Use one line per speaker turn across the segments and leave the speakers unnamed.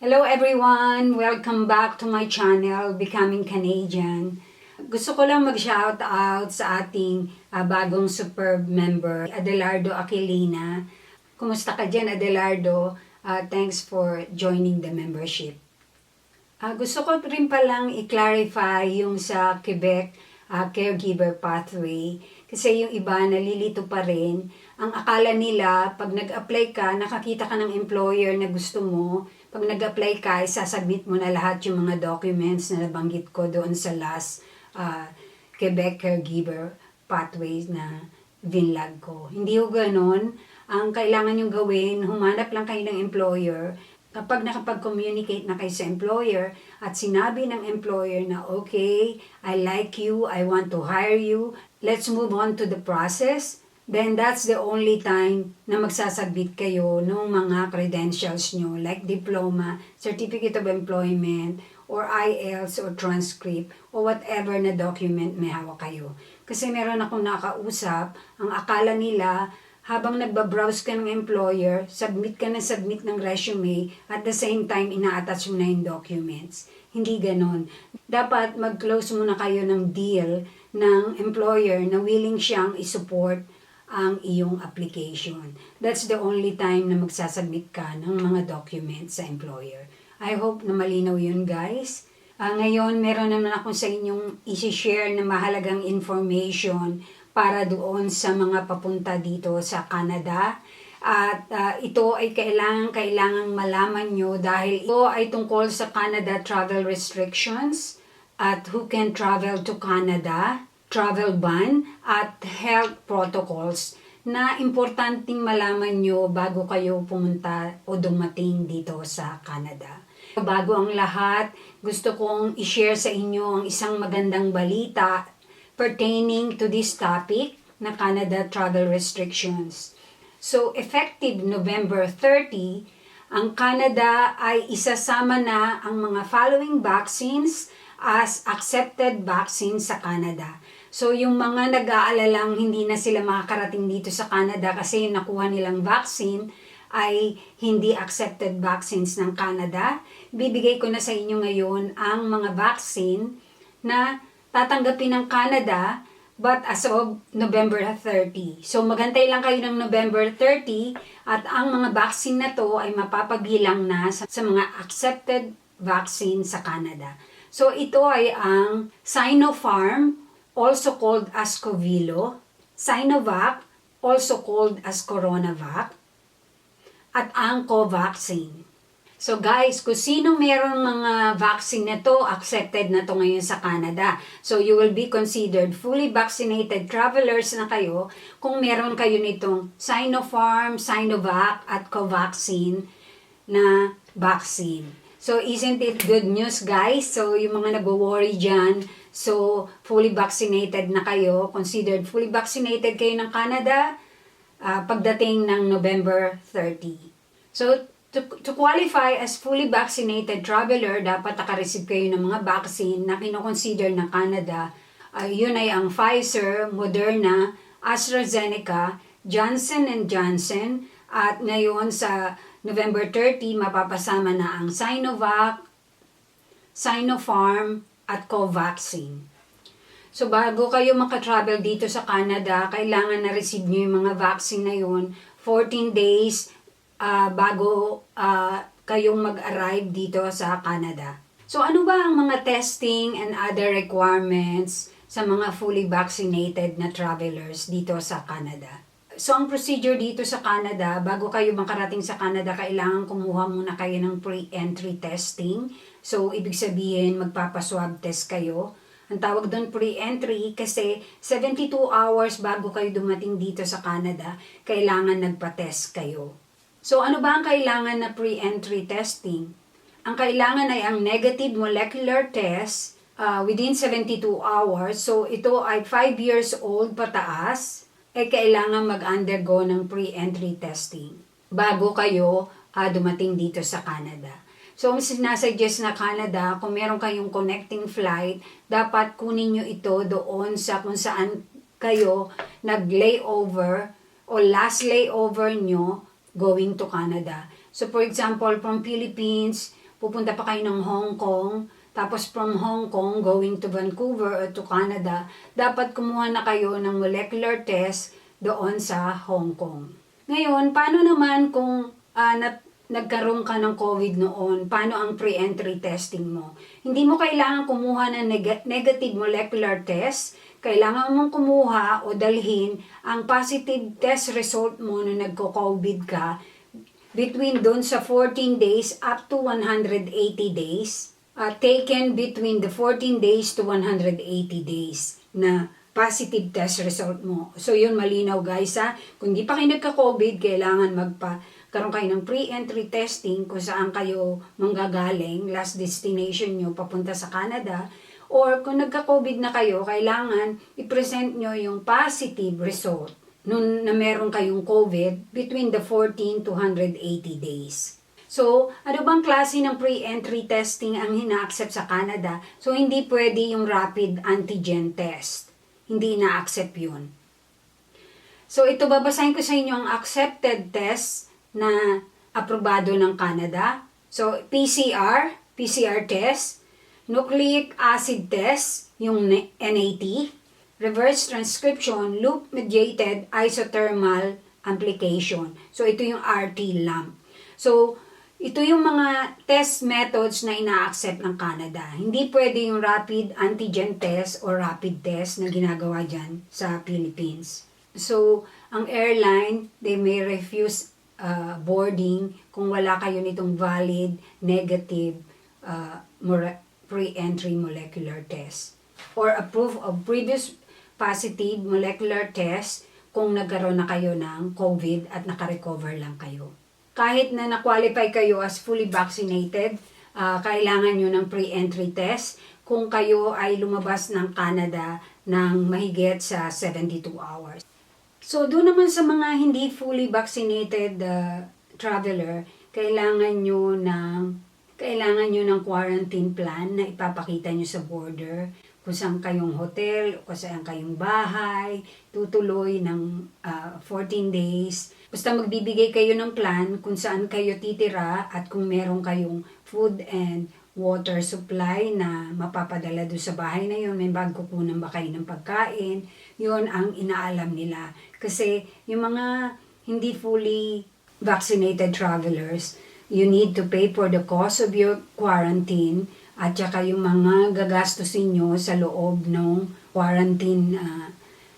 Hello everyone! Welcome back to my channel, Becoming Canadian. Gusto ko lang mag-shout out sa ating bagong superb member, Adelardo Aquilina. Kumusta ka dyan, Adelardo? Thanks for joining the membership. Gusto ko rin palang i-clarify yung sa Quebec caregiver pathway. Kasi yung iba nalilito pa rin. Ang akala nila, pag nag-apply ka, nakakita ka ng employer na gusto mo, pag nag-apply ka, isasubmit mo na lahat yung mga documents na nabanggit ko doon sa last Quebec caregiver pathways na vinlog ko. Hindi ko ganun. Ang kailangan nyo gawin, humanap lang kayo ng employer. Kapag nakapag-communicate na kayo sa employer at sinabi ng employer na, okay, I like you, I want to hire you, let's move on to the process, then that's the only time na magsasubmit kayo ng mga credentials nyo like diploma, certificate of employment, or IELTS or transcript or whatever na document may hawak kayo. Kasi meron akong nakausap, ang akala nila habang nagbabrowse ka ng employer, submit ka ng resume, at the same time, ina-attach mo na yung documents. Hindi ganon. Dapat mag-close muna kayo ng deal ng employer na willing siyang isupport ang iyong application. That's the only time na magsasubmit ka ng mga documents sa employer. I hope na malinaw yun, guys. Ngayon, meron naman ako sa inyong isi-share na mahalagang information para doon sa mga papunta dito sa Canada. At ito ay kailangang malaman nyo dahil ito ay tungkol sa Canada travel restrictions at who can travel to Canada, travel ban, at health protocols na importanteng malaman nyo bago kayo pumunta o dumating dito sa Canada. Bago ang lahat, gusto kong i-share sa inyo ang isang magandang balita pertaining to this topic na Canada travel restrictions. So, effective November 30, ang Canada ay isasama na ang mga following vaccines as accepted vaccines sa Canada. So, yung mga nag-aalalang hindi na sila makakarating dito sa Canada kasi yung nakuha nilang vaccine ay hindi accepted vaccines ng Canada, bibigay ko na sa inyo ngayon ang mga vaccine na tatanggapin ng Canada but as of November 30. So maghantay lang kayo ng November 30 at ang mga vaccine na to ay mapapabilang na sa mga accepted vaccine sa Canada. So ito ay ang Sinopharm, also called as Covilo, Sinovac, also called as Coronavac, at ang Covaxin. So guys, kung sino meron mga vaccine na to, accepted na to ngayon sa Canada. So you will be considered fully vaccinated travelers na kayo kung meron kayo nitong Sinopharm, Sinovac, at Covaxin na vaccine. So isn't it good news, guys? So yung mga nagwo-worry dyan, so fully vaccinated na kayo, considered fully vaccinated kayo ng Canada pagdating ng November 30. So to qualify as fully vaccinated traveler, dapat nakareceive kayo ng mga vaccine na kinoconsider ng Canada. Yun ay ang Pfizer, Moderna, AstraZeneca, Johnson & Johnson, at ngayon sa November 30, mapapasama na ang Sinovac, Sinopharm, at Covaxin. So bago kayo makatravel dito sa Canada, kailangan na-receive nyo yung mga vaccine na yun 14 days bago kayong mag-arrive dito sa Canada. So ano ba ang mga testing and other requirements sa mga fully vaccinated na travelers dito sa Canada? So ang procedure dito sa Canada, bago kayo makarating sa Canada, kailangan kumuha muna kayo ng pre-entry testing. So ibig sabihin magpapaswab test kayo. Ang tawag doon pre-entry kasi 72 hours bago kayo dumating dito sa Canada, kailangan nagpa-test kayo. So ano ba ang kailangan na pre-entry testing? Ang kailangan ay ang negative molecular test within 72 hours. So ito ay 5 years old pataas, kailangan mag-undergo ng pre-entry testing bago kayo dumating dito sa Canada. So sinasuggest na Canada, kung meron kayong connecting flight, dapat kunin nyo ito doon sa kung saan kayo nag-layover o last layover nyo going to Canada. So for example, from Philippines, pupunta pa kayo ng Hong Kong, tapos from Hong Kong going to Vancouver or to Canada, dapat kumuha na kayo ng molecular test doon sa Hong Kong. Ngayon, paano naman kung nagkaroon ka ng COVID noon, paano ang pre-entry testing mo? Hindi mo kailangan kumuha ng negative molecular test, kailangan mong kumuha o dalhin ang positive test result mo na nagko-COVID ka between doon sa 14 days up to 180 days, taken between the 14 days to 180 days na positive test result mo. So yun, malinaw guys ha. Kung di pa kayo nagka-COVID, kailangan karoon kayo ng pre-entry testing kung saan kayo manggagaling, last destination nyo papunta sa Canada. Or kung nagka-COVID na kayo, kailangan i-present nyo yung positive result nung na meron kayong COVID between the 14 to 180 days. So, ano bang klase ng pre-entry testing ang hina-accept sa Canada? So, hindi pwede yung rapid antigen test. Hindi na-accept yun. So, ito babasahin ko sa inyo ang accepted test na aprobado ng Canada. So, PCR test, nucleic acid test, yung NAT, reverse transcription, loop-mediated isothermal amplification. So, ito yung RT-LAMP. So, ito yung mga test methods na ina-accept ng Canada. Hindi pwede yung rapid antigen test or rapid test na ginagawa dyan sa Philippines. So, ang airline, they may refuse boarding kung wala kayo nitong valid negative pre-entry molecular test. Or a proof of previous positive molecular test kung nagkaroon na kayo ng COVID at nakarecover lang kayo. Kahit na na-qualify kayo as fully vaccinated, kailangan nyo ng pre-entry test kung kayo ay lumabas ng Canada ng mahigit sa 72 hours. So, doon naman sa mga hindi fully vaccinated traveler, kailangan nyo ng quarantine plan na ipapakita nyo sa border kung saan kayong hotel, kung saan kayong bahay, tutuloy ng 14 days. Basta magbibigay kayo ng plan kung saan kayo titira at kung meron kayong food and water supply na mapapadala doon sa bahay na yun, may magkukunan ba kayo ng pagkain, yun ang inaalam nila. Kasi yung mga hindi fully vaccinated travelers, you need to pay for the cost of your quarantine at saka yung mga gagastusin nyo sa loob ng quarantine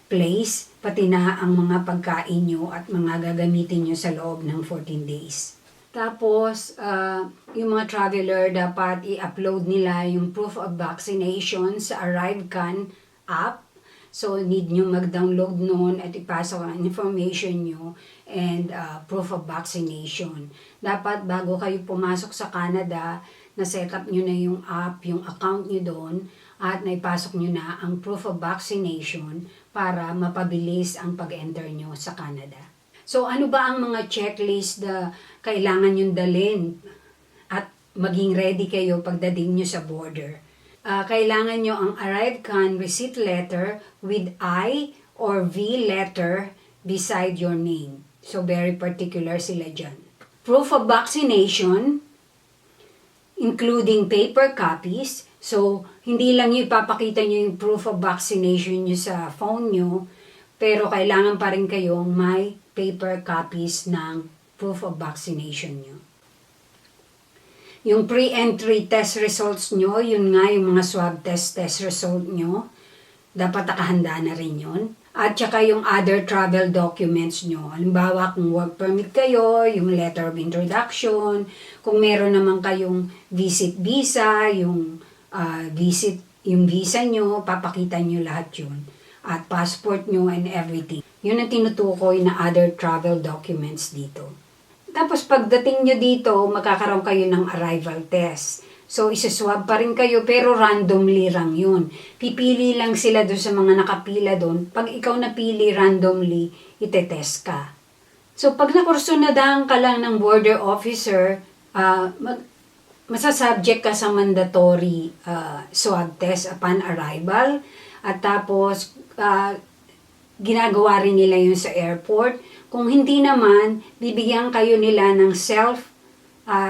place, pati na ang mga pagkain nyo at mga gagamitin nyo sa loob ng 14 days. Tapos, yung mga traveler, dapat i-upload nila yung proof of vaccination sa ArriveCan app. So, need nyo mag-download nun at ipasok ang information nyo and proof of vaccination. Dapat bago kayo pumasok sa Canada, na-set up nyo na yung app, yung account nyo doon, at naipasok nyo na ang proof of vaccination para mapabilis ang pag-enter nyo sa Canada. So, ano ba ang mga checklist na kailangan nyo dalhin at maging ready kayo pagdating nyo sa border? Kailangan nyo ang ArriveCan receipt letter with I or V letter beside your name. So, very particular sila dyan. Proof of vaccination, including paper copies. So, hindi lang yung ipapakita nyo yung proof of vaccination nyo sa phone nyo, pero kailangan pa rin kayong may paper copies ng proof of vaccination nyo. Yung pre-entry test results nyo, yun nga yung mga swab test result nyo, dapat nakahanda na rin yun. At saka yung other travel documents nyo. Halimbawa, kung work permit kayo, yung letter of introduction, kung meron naman kayong visit visa, yung visa nyo, papakita nyo lahat yun. At passport nyo and everything. Yun ang tinutukoy na other travel documents dito. Tapos pagdating nyo dito, magkakaroon kayo ng arrival test. So, isaswab pa rin kayo, pero randomly lang yun. Pipili lang sila doon sa mga nakapila doon. Pag ikaw napili randomly, itetest ka. So, pag nakursunadahan ka lang ng border officer, masasubject ka sa mandatory swab test upon arrival. At tapos, ginagawa rin nila yun sa airport. Kung hindi naman, bibigyan kayo nila ng self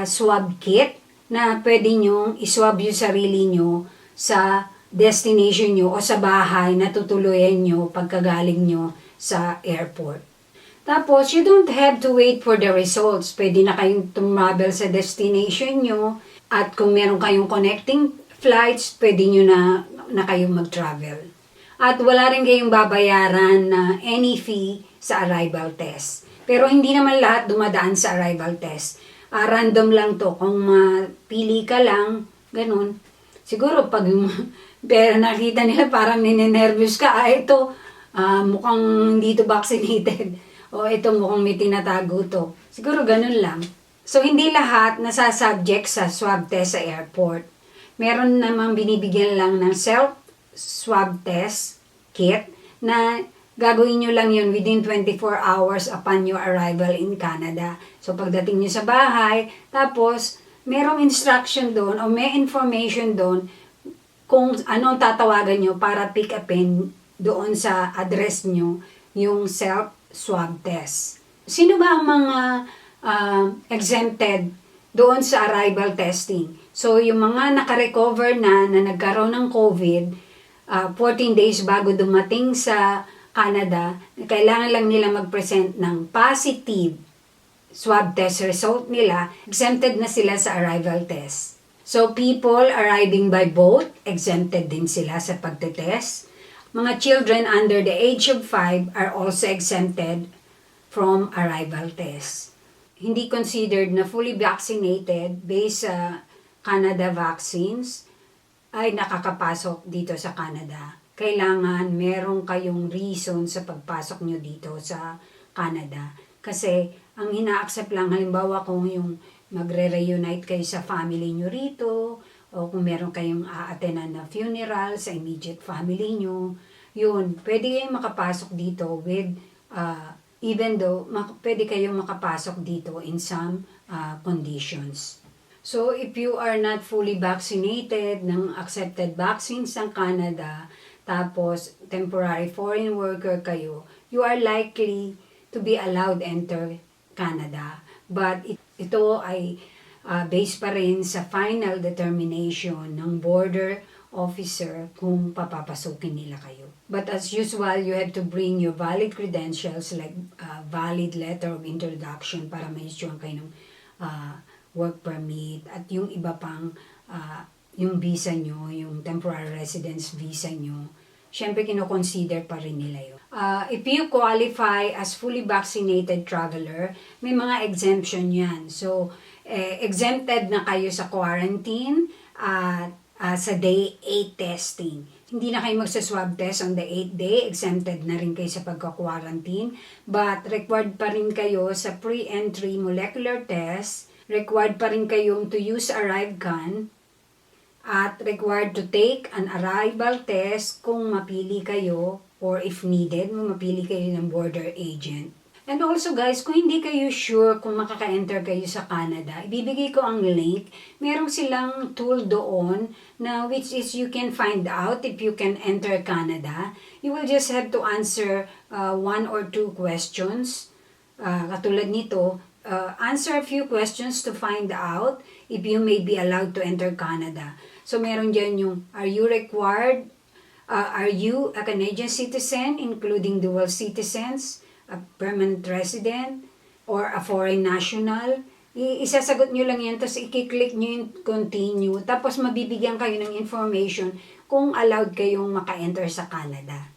swab kit na pwede nyong iswab yung sarili nyo sa destination nyo o sa bahay na tutuluyan nyo pagkagaling nyo sa airport. Tapos, you don't have to wait for the results. Pwede na kayong tumravel sa destination nyo at kung meron kayong connecting flights, pwede nyo na kayong mag-travel. At wala rin kayong babayaran na any fee sa arrival test. Pero hindi naman lahat dumadaan sa arrival test. Random lang to. Kung mapili ka lang, ganun. Siguro pag pero nakita nila parang ninenervous ka, ito mukhang hindi to vaccinated. O ito mukhang may tinatago to. Siguro ganun lang. So hindi lahat nasasubject sa swab test sa airport. Meron namang binibigyan lang ng self-swab test kit na gagawin nyo lang yun within 24 hours upon your arrival in Canada. So pagdating nyo sa bahay, tapos merong instruction doon o may information doon kung anong tatawagan nyo para pick upin doon sa address nyo yung self-swab test. Sino ba ang mga exempted doon sa arrival testing? So yung mga nakarecover na nagkaroon ng COVID, 14 days bago dumating sa Canada, kailangan lang nila mag-present ng positive swab test result nila, exempted na sila sa arrival test. So people arriving by boat, exempted din sila sa pagtetest. Mga children under the age of 5 are also exempted from arrival test. Hindi considered na fully vaccinated based sa Canada vaccines ay nakakapasok dito sa Canada. Kailangan meron kayong reason sa pagpasok nyo dito sa Canada. Kasi ang ina-accept lang halimbawa kung yung magre-reunite kayo sa family nyo rito o kung meron kayong a-attendan na funeral sa immediate family nyo, yun, pwede kayong makapasok dito with, even though pwede kayong makapasok dito in some conditions. So, if you are not fully vaccinated ng accepted vaccines ng Canada, tapos temporary foreign worker kayo, you are likely to be allowed enter Canada. But ito ay based pa rin sa final determination ng border officer kung papapasukin nila kayo. But as usual, you have to bring your valid credentials like valid letter of introduction para ma-issue kayo ng work permit at yung iba pang yung visa nyo, yung temporary residence visa nyo, syempre kino-consider pa rin nila yun. If you qualify as fully vaccinated traveler, may mga exemption yan. So, exempted na kayo sa quarantine at sa day 8 testing. Hindi na kayo magsa-swab test on the 8th day, exempted na rin kayo sa pagka-quarantine, but required pa rin kayo sa pre-entry molecular test, required pa rin kayong to use ArriveCan, at required to take an arrival test kung mapili kayo or if needed, mapili kayo ng border agent. And also guys, kung hindi kayo sure kung makaka-enter kayo sa Canada, ibibigay ko ang link. Meron silang tool doon na which is you can find out if you can enter Canada. You will just have to answer 1 or 2 questions. Katulad nito, answer a few questions to find out if you may be allowed to enter Canada. So, meron dyan yung, are you a Canadian citizen, including dual citizens, a permanent resident, or a foreign national? Isasagot nyo lang yan, tapos i-click nyo yung continue, tapos mabibigyan kayo ng information kung allowed kayong maka-enter sa Canada.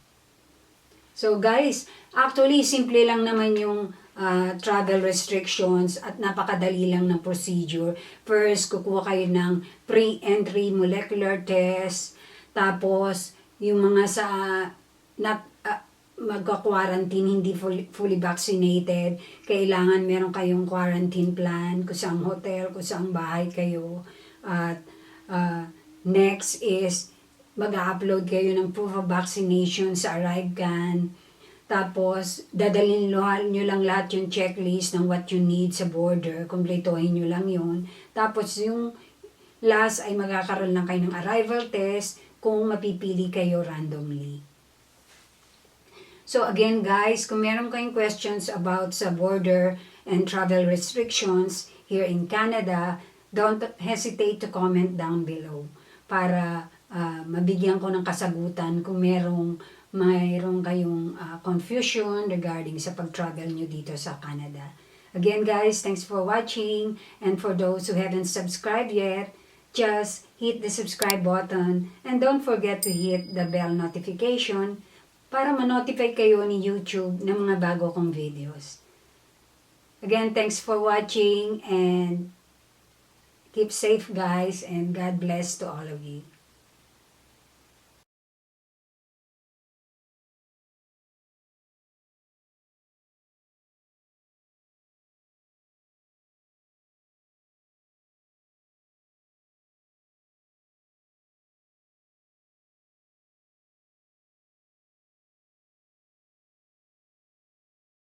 So guys, actually, simple lang naman yung travel restrictions at napakadali lang ng procedure. First, kukuha kayo ng pre-entry molecular test, tapos yung mga sa magka-quarantine, hindi fully vaccinated, kailangan meron kayong quarantine plan, kung saan hotel, kung saan bahay kayo. At next is, mag-upload kayo ng proof of vaccination sa ArriveCan. Tapos, dadalhin nyo lang lahat yung checklist ng what you need sa border. Kumpletohin nyo lang yun. Tapos, yung last ay magkakaroon lang kayo ng arrival test kung mapipili kayo randomly. So, again guys, kung meron kayong questions about sa border and travel restrictions here in Canada, don't hesitate to comment down below para mabigyan ko ng kasagutan kung mayroong kayong confusion regarding sa pag-travel nyo dito sa Canada. Again guys, thanks for watching, and for those who haven't subscribed yet, just hit the subscribe button and don't forget to hit the bell notification para ma-notify kayo ni YouTube ng mga bago kong videos. Again, thanks for watching and keep safe guys, and God bless to all of you.